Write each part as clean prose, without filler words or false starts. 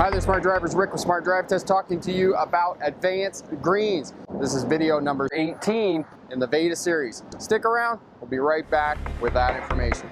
Hi there, Smart Drivers. Rick with Smart Drive Test talking to you about advanced greens. This is video number 18 in the Veda series. Stick around, we'll be right back with that information.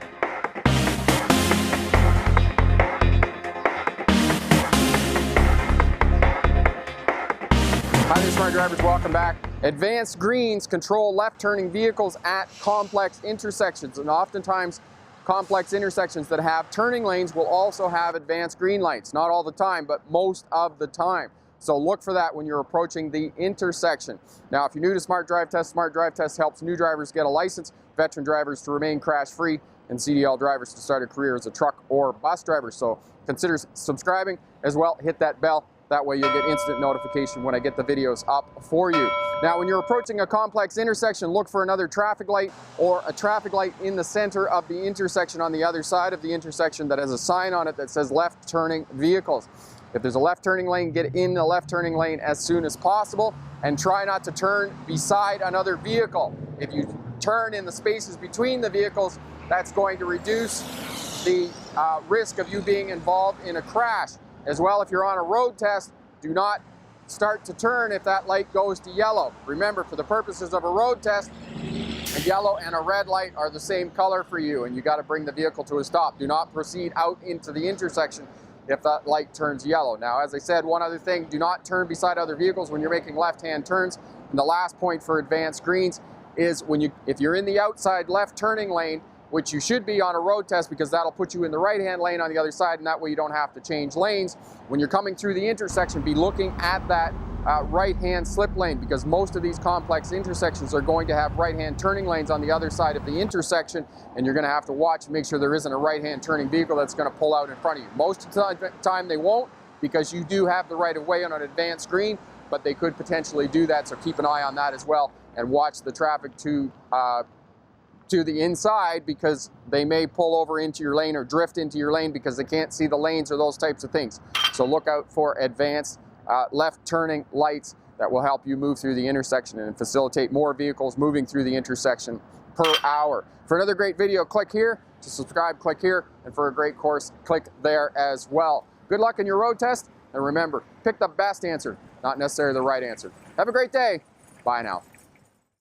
Hi there, Smart Drivers. Welcome back. Advanced greens control left-turning vehicles at complex intersections, and oftentimes complex intersections that have turning lanes will also have advanced green lights. Not all the time, but most of the time. So look for that when you're approaching the intersection. Now, if you're new to Smart Drive Test helps new drivers get a license, veteran drivers to remain crash-free, and CDL drivers to start a career as a truck or bus driver. So consider subscribing as well. Hit that bell. That way you'll get instant notification when I get the videos up for you. Now, when you're approaching a complex intersection, look for another traffic light or a traffic light in the center of the intersection on the other side of the intersection that has a sign on it that says left turning vehicles. If there's a left turning lane, get in the left turning lane as soon as possible and try not to turn beside another vehicle. If you turn in the spaces between the vehicles, that's going to reduce the risk of you being involved in a crash. As well, if you're on a road test, do not start to turn if that light goes to yellow. Remember, for the purposes of a road test, a yellow and a red light are the same color for you, and you got to bring the vehicle to a stop. Do not proceed out into the intersection if that light turns yellow. Now, as I said, one other thing, do not turn beside other vehicles when you're making left-hand turns. And the last point for advanced greens is if you're in the outside left turning lane, which you should be on a road test because that'll put you in the right-hand lane on the other side, and that way you don't have to change lanes. When you're coming through the intersection, be looking at that right-hand slip lane, because most of these complex intersections are going to have right-hand turning lanes on the other side of the intersection, and you're going to have to watch and make sure there isn't a right-hand turning vehicle that's going to pull out in front of you. Most of the time they won't, because you do have the right-of-way on an advanced green, but they could potentially do that, so keep an eye on that as well, and watch the traffic to the inside, because they may pull over into your lane or drift into your lane because they can't see the lanes or those types of things. So look out for advanced left turning lights that will help you move through the intersection and facilitate more vehicles moving through the intersection per hour. For another great video, click here. To subscribe, click here. And for a great course, click there as well. Good luck in your road test, and remember, pick the best answer, not necessarily the right answer. Have a great day. Bye now.